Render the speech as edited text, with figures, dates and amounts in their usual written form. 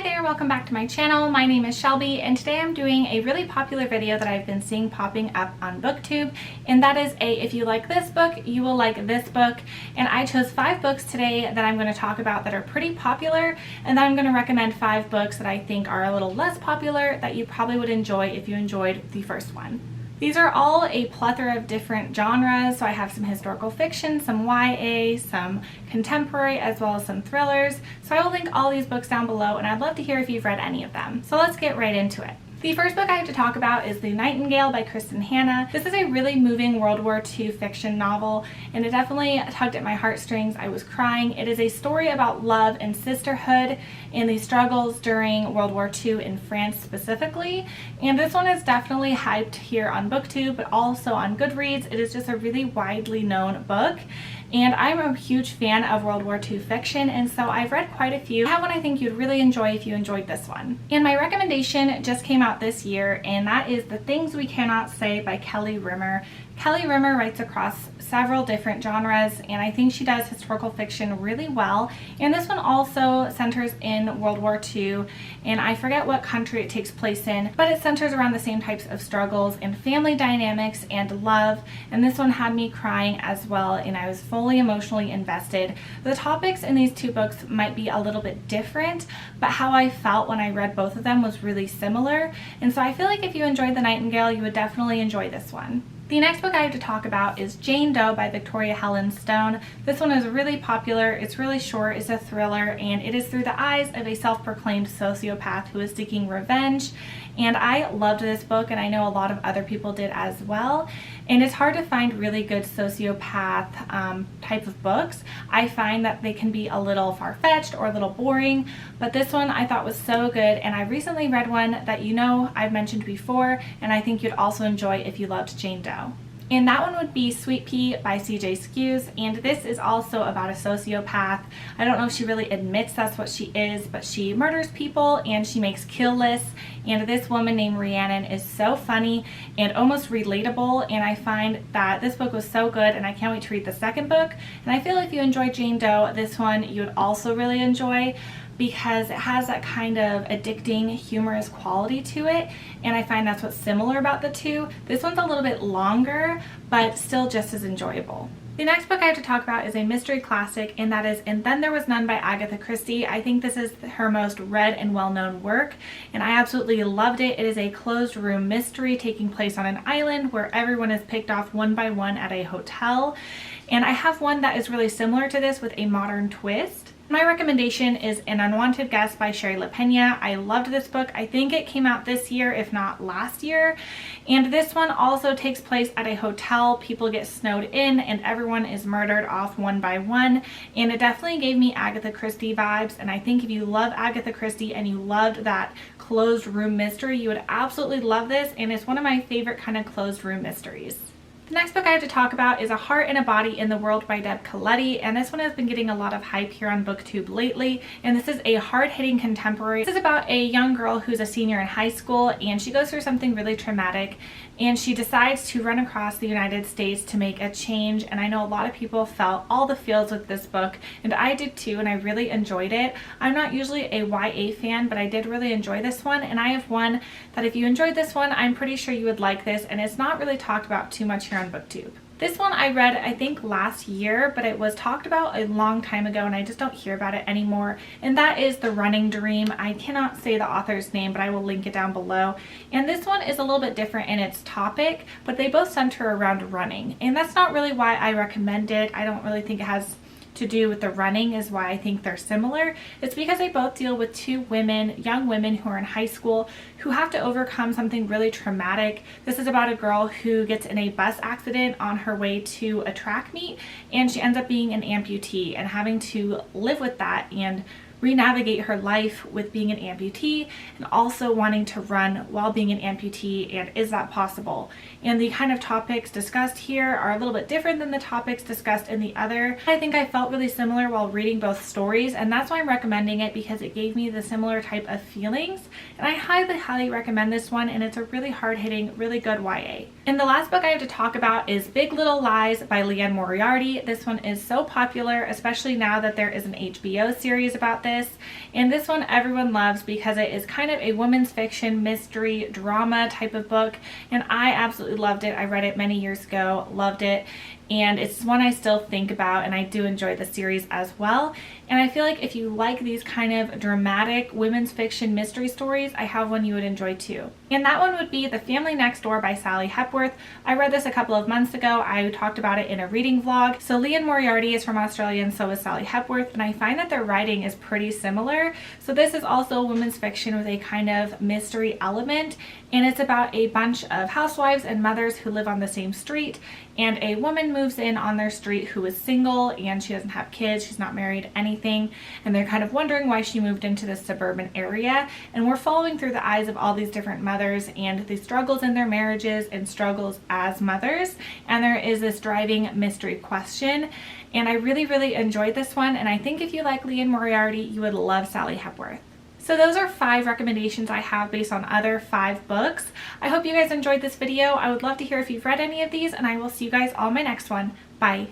there, welcome back to my channel. My name is Shelby and today I'm doing a really popular video that I've been seeing popping up on BookTube, and that is if you like this book, you will like this book. And I chose 5 books today that I'm going to talk about that are pretty popular, and then I'm going to recommend 5 books that I think are a little less popular that you probably would enjoy if you enjoyed the first one. These are all a plethora of different genres, so I have some historical fiction, some YA, some contemporary, as well as some thrillers. So I will link all these books down below, and I'd love to hear if you've read any of them. So let's get right into it. The first book I have to talk about is The Nightingale by Kristen Hanna. This is a really moving World War II fiction novel, and it definitely tugged at my heartstrings. I was crying. It is a story about love and sisterhood and the struggles during World War II in France specifically. And this one is definitely hyped here on BookTube, but also on Goodreads. It is just a really widely known book. And I'm a huge fan of World War II fiction, and so I've read quite a few. I have one I think you'd really enjoy if you enjoyed this one. And my recommendation just came out this year, and that is The Things We Cannot Say by Kelly Rimmer. Kelly Rimmer writes across several different genres, and I think she does historical fiction really well. And this one also centers in World War II, and I forget what country it takes place in, but it centers around the same types of struggles and family dynamics and love. And this one had me crying as well, and I was fully emotionally invested. The topics in these 2 books might be a little bit different, but how I felt when I read both of them was really similar. And so I feel like if you enjoyed The Nightingale, you would definitely enjoy this one. The next book I have to talk about is Jane Doe by Victoria Helen Stone. This one is really popular, it's really short, it's a thriller, and it is through the eyes of a self-proclaimed sociopath who is seeking revenge. And I loved this book, and I know a lot of other people did as well. And it's hard to find really good sociopath type of books. I find that they can be a little far-fetched or a little boring, but this one I thought was so good, and I recently read one that I've mentioned before, and I think you'd also enjoy if you loved Jane Doe. And that one would be Sweet Pea by C.J. Skews, and this is also about a sociopath. I don't know if she really admits that's what she is, but she murders people and she makes kill lists. And this woman named Rhiannon is so funny and almost relatable, and I find that this book was so good, and I can't wait to read the second book. And I feel if you enjoyed Jane Doe, this one you would also really enjoy, because it has that kind of addicting, humorous quality to it, and I find that's what's similar about the 2. This one's a little bit longer, but still just as enjoyable. The next book I have to talk about is a mystery classic, and that is And Then There Was None by Agatha Christie. I think this is her most read and well-known work, and I absolutely loved it. It is a closed room mystery taking place on an island where everyone is picked off one by one at a hotel. And I have one that is really similar to this with a modern twist. My recommendation is An Unwanted Guest by Sherry LaPena. I loved this book. I think it came out this year, if not last year. And this one also takes place at a hotel. People get snowed in and everyone is murdered off one by one. And it definitely gave me Agatha Christie vibes. And I think if you love Agatha Christie and you loved that closed room mystery, you would absolutely love this. And it's one of my favorite kind of closed room mysteries. The next book I have to talk about is A Heart and a Body in the World by Deb Coletti, and this one has been getting a lot of hype here on BookTube lately, and this is a hard-hitting contemporary. This is about a young girl who's a senior in high school, and she goes through something really traumatic, and she decides to run across the United States to make a change. And I know a lot of people felt all the feels with this book, and I did too, and I really enjoyed it. I'm not usually a YA fan, but I did really enjoy this one, and I have one that if you enjoyed this one, I'm pretty sure you would like this, and it's not really talked about too much here on BookTube. This one I read I think last year, but it was talked about a long time ago and I just don't hear about it anymore, and that is The Running Dream. I cannot say the author's name, but I will link it down below. And this one is a little bit different in its topic, but they both center around running, and that's not really why I recommend it. I don't really think it has to do with the running is why I think they're similar. It's because they both deal with 2 women, young women who are in high school who have to overcome something really traumatic. This is about a girl who gets in a bus accident on her way to a track meet, and she ends up being an amputee and having to live with that and re-navigate her life with being an amputee and also wanting to run while being an amputee, and is that possible? And the kind of topics discussed here are a little bit different than the topics discussed in the other. I think I felt really similar while reading both stories, and that's why I'm recommending it, because it gave me the similar type of feelings, and I highly recommend this one, and it's a really hard-hitting, really good YA. And the last book I have to talk about is Big Little Lies by Liane Moriarty. This one is so popular, especially now that there is an HBO series about this. this, and this one everyone loves because it is kind of a women's fiction mystery drama type of book, and I absolutely loved it. I read it many years ago, loved it, and it's one I still think about, and I do enjoy the series as well. And I feel like if you like these kind of dramatic women's fiction mystery stories, I have one you would enjoy too. And that one would be The Family Next Door by Sally Hepworth. I read this a couple of months ago. I talked about it in a reading vlog. So Leanne Moriarty is from Australia and so is Sally Hepworth, and I find that their writing is pretty similar. So this is also women's fiction with a kind of mystery element, and it's about a bunch of housewives and mothers who live on the same street, and a woman moves in on their street who is single and she doesn't have kids, she's not married, anything, and they're kind of wondering why she moved into this suburban area. And we're following through the eyes of all these different mothers and the struggles in their marriages and struggles as mothers, and there is this driving mystery question. And I really enjoyed this one, and I think if you like Leanne Moriarty, you would love Sally Hepworth. So those are 5 recommendations I have based on other 5 books. I hope you guys enjoyed this video. I would love to hear if you've read any of these, and I will see you guys on my next one. Bye.